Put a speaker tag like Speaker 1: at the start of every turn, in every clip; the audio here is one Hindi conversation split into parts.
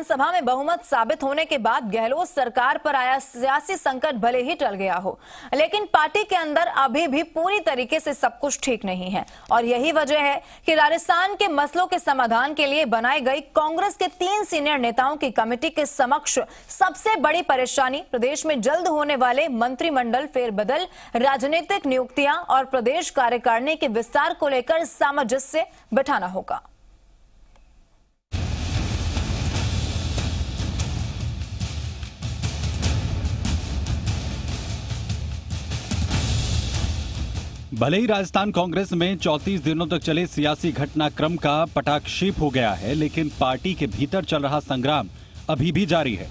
Speaker 1: विधानसभा में बहुमत साबित होने के बाद गहलोत सरकार पर आया सियासी संकट भले ही टल गया हो, लेकिन पार्टी के अंदर अभी भी पूरी तरीके से सब कुछ ठीक नहीं है। और यही वजह है कि राजस्थान के मसलों के समाधान के लिए बनाई गई कांग्रेस के 3 सीनियर नेताओं की कमेटी के समक्ष सबसे बड़ी परेशानी प्रदेश में जल्द होने वाले मंत्रिमंडल फेरबदल, राजनीतिक नियुक्तियां और प्रदेश कार्यकारिणी के विस्तार को लेकर सामंजस्य बिठाना होगा।
Speaker 2: भले ही राजस्थान कांग्रेस में 34 दिनों तक चले सियासी घटनाक्रम का पटाक्षेप हो गया है, लेकिन पार्टी के भीतर चल रहा संग्राम अभी भी जारी है।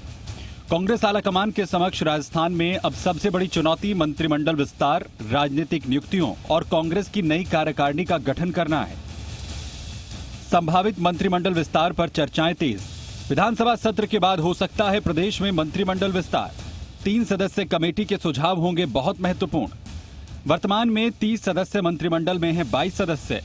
Speaker 2: कांग्रेस आलाकमान के समक्ष राजस्थान में अब सबसे बड़ी चुनौती मंत्रिमंडल विस्तार, राजनीतिक नियुक्तियों और कांग्रेस की नई कार्यकारिणी का गठन करना है। संभावित मंत्रिमंडल विस्तार पर चर्चाएं तेज। विधानसभा सत्र के बाद हो सकता है प्रदेश में मंत्रिमंडल विस्तार। 3 सदस्य कमेटी के सुझाव होंगे बहुत महत्वपूर्ण। वर्तमान में 30 सदस्य मंत्रिमंडल में हैं 22 सदस्य,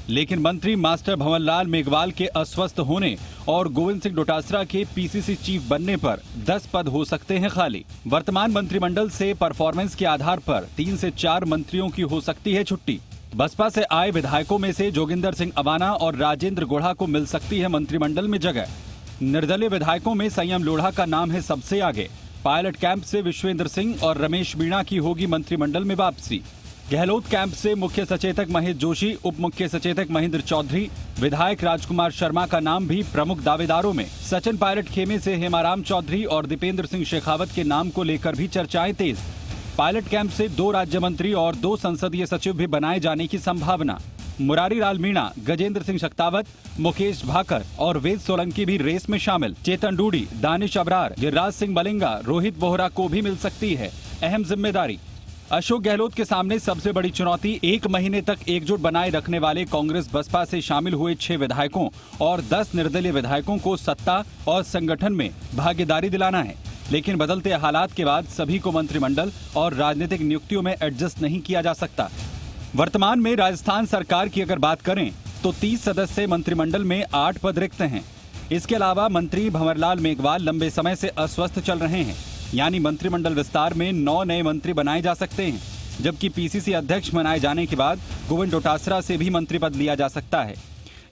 Speaker 2: लेकिन मंत्री मास्टर भंवरलाल मेघवाल के अस्वस्थ होने और गोविंद सिंह डोटासरा के पीसीसी चीफ बनने पर 10 पद हो सकते हैं खाली। वर्तमान मंत्रिमंडल से परफॉर्मेंस के आधार पर 3 से 4 मंत्रियों की हो सकती है छुट्टी। बसपा से आए विधायकों में से जोगिंदर सिंह अवाना और राजेंद्र गुढ़ा को मिल सकती है मंत्रिमंडल में जगह। निर्दलीय विधायकों में संयम लोढ़ा का नाम है सबसे आगे। पायलट कैंप से विश्वेंद्र सिंह और रमेश मीणा की होगी मंत्रिमंडल में वापसी। गहलोत कैंप से मुख्य सचेतक महेश जोशी, उप मुख्य सचेतक महेंद्र चौधरी, विधायक राजकुमार शर्मा का नाम भी प्रमुख दावेदारों में। सचिन पायलट खेमे से हेमाराम चौधरी और दीपेंद्र सिंह शेखावत के नाम को लेकर भी चर्चाएं तेज। पायलट कैंप से 2 राज्य मंत्री और 2 संसदीय सचिव भी बनाए जाने की संभावना। मुरारी लाल मीणा, गजेंद्र सिंह शक्तावत, मुकेश भाकर और वेद सोलंकी भी रेस में शामिल। चेतन डूडी, दानिश अबरार, गिरिराज सिंह मलिंगा, रोहित बोहरा को भी मिल सकती है अहम जिम्मेदारी। अशोक गहलोत के सामने सबसे बड़ी चुनौती 1 महीने तक एकजुट बनाए रखने वाले कांग्रेस बसपा से शामिल हुए 6 विधायकों और 10 निर्दलीय विधायकों को सत्ता और संगठन में भागीदारी दिलाना है। लेकिन बदलते हालात के बाद सभी को मंत्रिमंडल और राजनीतिक नियुक्तियों में एडजस्ट नहीं किया जा सकता। वर्तमान में राजस्थान सरकार की अगर बात करें तो 30 सदस्य मंत्रिमंडल में 8 पद रिक्त हैं। इसके अलावा मंत्री भंवरलाल मेघवाल लंबे समय से अस्वस्थ चल रहे हैं, यानी मंत्रिमंडल विस्तार में 9 नए मंत्री बनाए जा सकते हैं, जबकि पीसीसी अध्यक्ष बनाए जाने के बाद गोविंद डोटासरा से भी मंत्री पद लिया जा सकता है,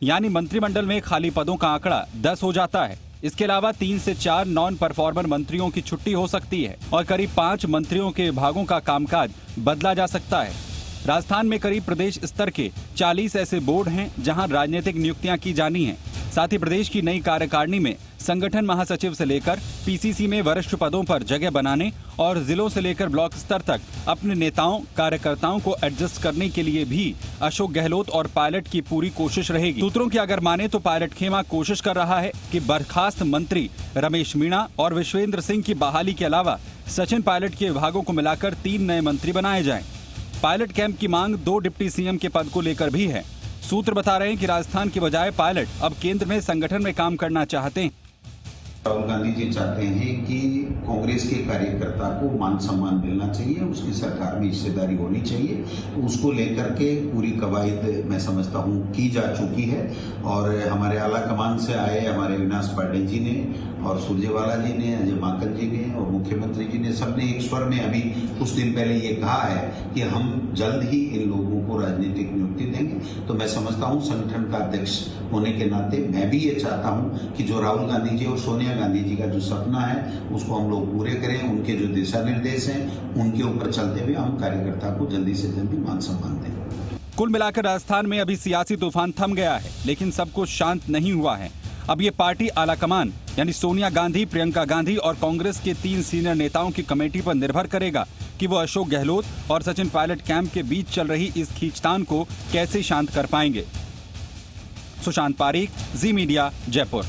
Speaker 2: यानी मंत्रिमंडल में खाली पदों का आंकड़ा 10 हो जाता है। इसके अलावा 3 से 4 नॉन परफॉर्मर मंत्रियों की छुट्टी हो सकती है और करीब 5 मंत्रियों के विभागों का कामकाज बदला जा सकता है। राजस्थान में करीब प्रदेश स्तर के 40 ऐसे बोर्ड हैं जहां राजनीतिक नियुक्तियां की जानी हैं। साथ ही प्रदेश की नई कार्यकारिणी में संगठन महासचिव से लेकर पीसीसी में वरिष्ठ पदों पर जगह बनाने और जिलों से लेकर ब्लॉक स्तर तक अपने नेताओं कार्यकर्ताओं को एडजस्ट करने के लिए भी अशोक गहलोत और पायलट की पूरी कोशिश रहेगी। सूत्रों की अगर माने तो पायलट खेमा कोशिश कर रहा है कि बर्खास्त मंत्री रमेश मीणा और विश्वेंद्र सिंह की बहाली के अलावा सचिन पायलट के विभागों को मिलाकर 3 नए मंत्री बनाए जाएं। पायलट कैंप की मांग 2 डिप्टी सीएम के पद को लेकर भी है। सूत्र बता रहे हैं कि राजस्थान के बजाय पायलट अब केंद्र में संगठन में काम करना चाहते हैं।
Speaker 3: राहुल गांधी जी चाहते हैं कि कांग्रेस के कार्यकर्ता को मान सम्मान मिलना चाहिए, उसकी सरकार में हिस्सेदारी होनी चाहिए। उसको लेकर के पूरी कवायद मैं समझता हूँ की जा चुकी है और हमारे आला कमान से आए हमारे अविनाश पांडे जी ने और सुरजेवाला जी ने, अजय माकन जी ने और मुख्यमंत्री जी ने सबने एक स्वर में अभी कुछ दिन पहले ये कहा है कि हम जल्द ही इन लोगों को राजनीतिक नियुक्ति देंगे। तो मैं समझता हूँ संगठन का अध्यक्ष होने के नाते मैं भी ये चाहता हूँ कि जो राहुल गांधी जी और सोनिया गांधी जी का जो सपना है उसको हम लोग पूरे करें। उनके जो दिशा निर्देश हैं उनके ऊपर चलते हुए हम कार्यकर्ता को जल्दी से जल्दी मान सम्मान दें।
Speaker 2: कुल मिलाकर राजस्थान में अभी सियासी तूफान थम गया है, लेकिन सब कुछ शांत नहीं हुआ है। अब ये पार्टी आलाकमान यानी सोनिया गांधी, प्रियंका गांधी और कांग्रेस के 3 सीनियर नेताओं की कमेटी पर निर्भर करेगा कि वो अशोक गहलोत और सचिन पायलट कैंप के बीच चल रही इस खींचतान को कैसे शांत कर पाएंगे। सुशांत पारीक, जी मीडिया, जयपुर।